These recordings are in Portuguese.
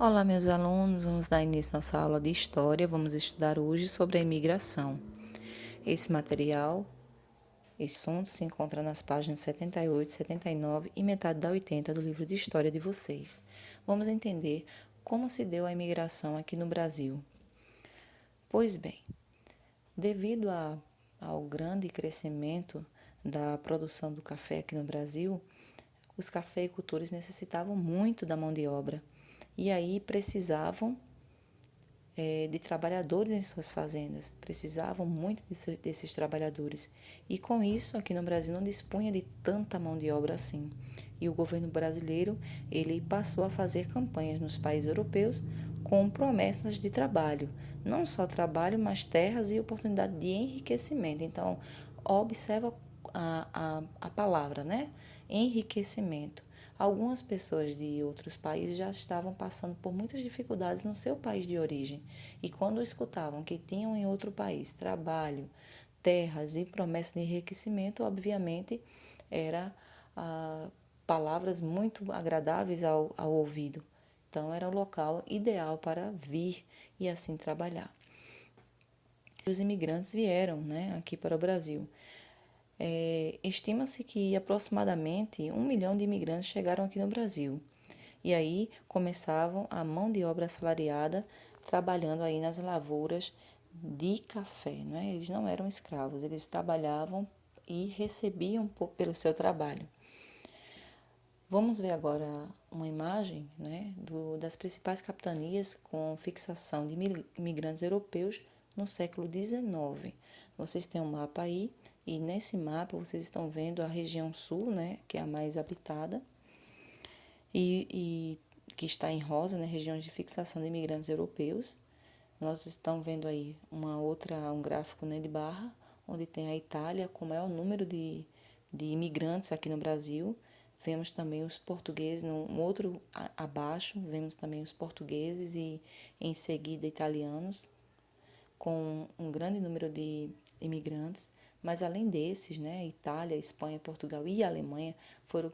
Olá, meus alunos, vamos dar início à nossa aula de História. Vamos estudar hoje sobre a imigração. Esse material, esse assunto se encontra nas páginas 78, 79 e metade da 80 do livro de História de vocês. Vamos entender como se deu a imigração aqui no Brasil. Pois bem, devido ao grande crescimento da produção do café aqui no Brasil, os cafeicultores necessitavam muito da mão de obra e aí precisavam de trabalhadores em suas fazendas, precisavam muito desses trabalhadores. E com isso, aqui no Brasil não dispunha de tanta mão de obra assim. E o governo brasileiro, ele passou a fazer campanhas nos países europeus com promessas de trabalho. Não só trabalho, mas terras e oportunidade de enriquecimento. Então, observa a palavra, né? Enriquecimento. Algumas pessoas de outros países já estavam passando por muitas dificuldades no seu país de origem, e quando escutavam que tinham em outro país trabalho, terras e promessa de enriquecimento, obviamente era palavras muito agradáveis ao ouvido. Então era o local ideal para vir e assim trabalhar. Os imigrantes vieram, né, aqui para o Brasil. Estima-se que aproximadamente 1 milhão de imigrantes chegaram aqui no Brasil. E aí começavam a mão de obra assalariada trabalhando aí nas lavouras de café, né? Eles não eram escravos, eles trabalhavam e recebiam pelo seu trabalho. Vamos ver agora uma imagem, né, das principais capitanias com fixação de imigrantes europeus no século XIX. Vocês têm um mapa aí e nesse mapa vocês estão vendo a região sul, né, que é a mais habitada e que está em rosa, né, regiões de fixação de imigrantes europeus. Nós estamos vendo aí um gráfico, né, de barra, onde tem a Itália com o maior número de imigrantes aqui no Brasil. Vemos também os portugueses, um outro abaixo, vemos também os portugueses e em seguida italianos, com um grande número de imigrantes. Mas além desses, né, Itália, Espanha, Portugal e Alemanha foram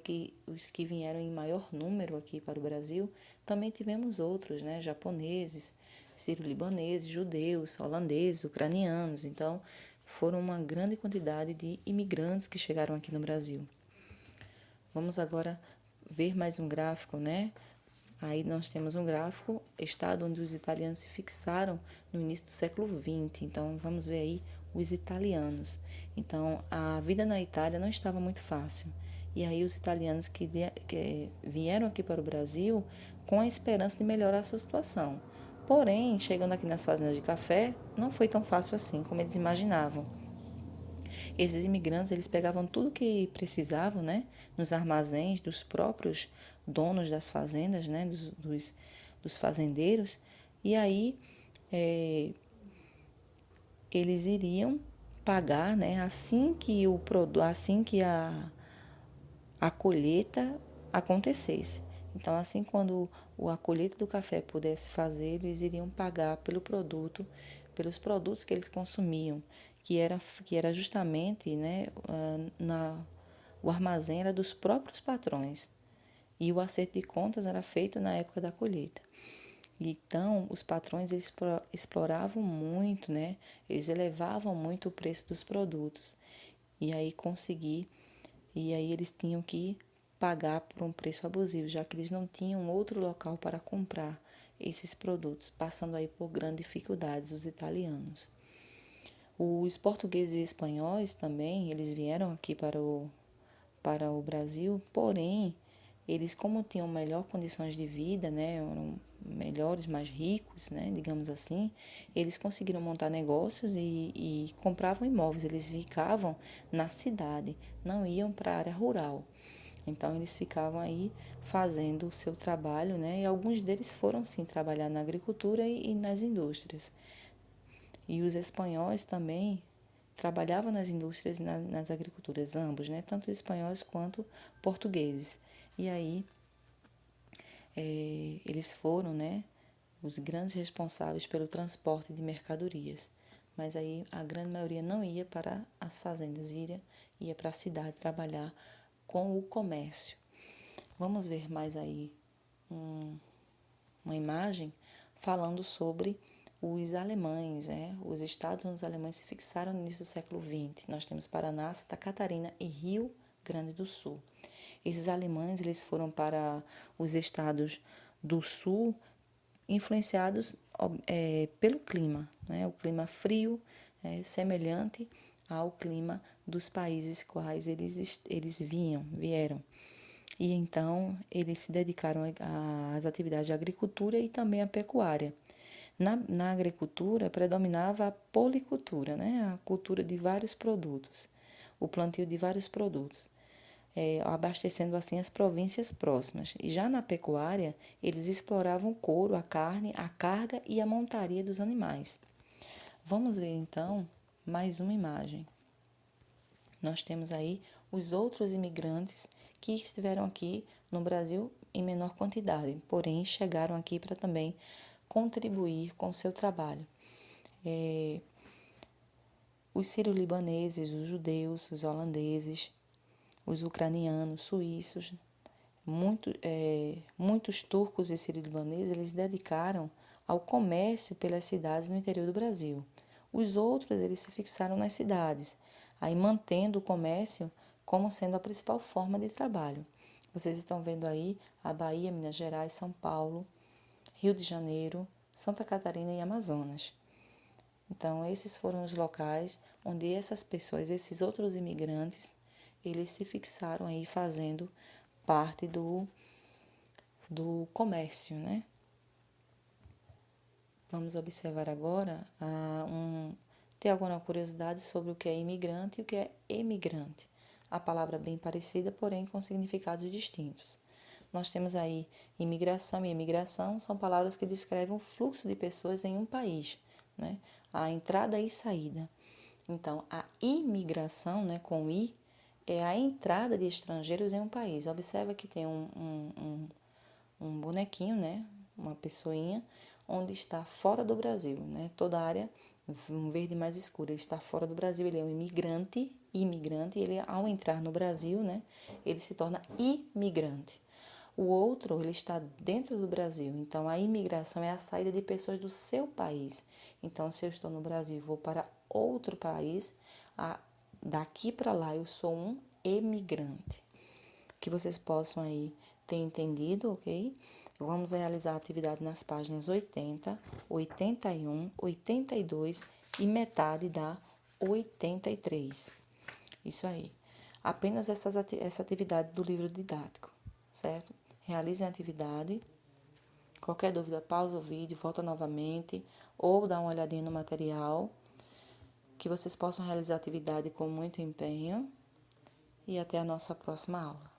os que vieram em maior número aqui para o Brasil. Também tivemos outros, né, japoneses, sírio-libaneses, judeus, holandeses, ucranianos. Então, foram uma grande quantidade de imigrantes que chegaram aqui no Brasil. Vamos agora ver mais um gráfico, né? Aí nós temos um gráfico, estado onde os italianos se fixaram no início do século XX. Então, vamos ver aí os italianos. Então, a vida na Itália não estava muito fácil. E aí os italianos que vieram aqui para o Brasil com a esperança de melhorar a sua situação. Porém, chegando aqui nas fazendas de café, não foi tão fácil assim como eles imaginavam. Esses imigrantes, eles pegavam tudo que precisavam, né, nos armazéns dos próprios donos das fazendas, né, dos fazendeiros, e aí eles iriam pagar, né, assim que a colheita acontecesse. Então, assim, quando a colheita do café pudesse fazer, eles iriam pagar pelos produtos que eles consumiam, que era justamente, né, o armazém era dos próprios patrões e o acerto de contas era feito na época da colheita. Então, os patrões eles exploravam muito, né? Eles elevavam muito o preço dos produtos. E aí eles tinham que pagar por um preço abusivo, já que eles não tinham outro local para comprar esses produtos, passando aí por grandes dificuldades os italianos. Os portugueses e espanhóis também, eles vieram aqui para o Brasil, porém, eles como tinham melhor condições de vida, né, eram melhores, mais ricos, né, digamos assim, eles conseguiram montar negócios e compravam imóveis, eles ficavam na cidade, não iam para a área rural. Então eles ficavam aí fazendo o seu trabalho, né, e alguns deles foram sim trabalhar na agricultura e nas indústrias. E os espanhóis também trabalhavam nas indústrias e nas agriculturas, ambos, né? Tanto os espanhóis quanto portugueses. E aí eles foram, né, os grandes responsáveis pelo transporte de mercadorias. Mas aí a grande maioria não ia para as fazendas, ia para a cidade trabalhar com o comércio. Vamos ver mais aí um, uma imagem falando sobre os alemães, os estados onde os alemães se fixaram no início do século XX. Nós temos Paraná, Santa Catarina e Rio Grande do Sul. Esses alemães eles foram para os estados do sul influenciados pelo clima, né? O clima frio semelhante ao clima dos países quais eles vieram. E então eles se dedicaram às atividades de agricultura e também à pecuária. Na agricultura predominava a policultura, né? A cultura de vários produtos, o plantio de vários produtos, abastecendo assim as províncias próximas. E já na pecuária, eles exploravam o couro, a carne, a carga e a montaria dos animais. Vamos ver então mais uma imagem. Nós temos aí os outros imigrantes que estiveram aqui no Brasil em menor quantidade, porém chegaram aqui para também contribuir com o seu trabalho. Os sírio-libaneses, os judeus, os holandeses, os ucranianos, suíços, muitos turcos e sírio-libaneses, eles se dedicaram ao comércio pelas cidades no interior do Brasil. Os outros, eles se fixaram nas cidades, aí mantendo o comércio como sendo a principal forma de trabalho. Vocês estão vendo aí a Bahia, Minas Gerais, São Paulo, Rio de Janeiro, Santa Catarina e Amazonas. Então, esses foram os locais onde essas pessoas, esses outros imigrantes, eles se fixaram aí fazendo parte do comércio, né? Vamos observar agora ter alguma curiosidade sobre o que é imigrante e o que é emigrante. A palavra é bem parecida, porém com significados distintos. Nós temos aí imigração e emigração, são palavras que descrevem o fluxo de pessoas em um país, né? A entrada e saída. Então, a imigração, né, com I, é a entrada de estrangeiros em um país. Observa que tem um bonequinho, né, uma pessoinha, onde está fora do Brasil, né? Toda a área, um verde mais escuro, ele está fora do Brasil, ele é um imigrante, ele ao entrar no Brasil, né, ele se torna imigrante. O outro, ele está dentro do Brasil, então a imigração é a saída de pessoas do seu país. Então, se eu estou no Brasil e vou para outro país, daqui para lá eu sou um emigrante. Que vocês possam aí ter entendido, ok? Vamos realizar a atividade nas páginas 80, 81, 82 e metade da 83. Isso aí. Apenas essa atividade do livro didático, certo? Realizem a atividade. Qualquer dúvida, pausa o vídeo, volta novamente ou dá uma olhadinha no material. Que vocês possam realizar a atividade com muito empenho e até a nossa próxima aula.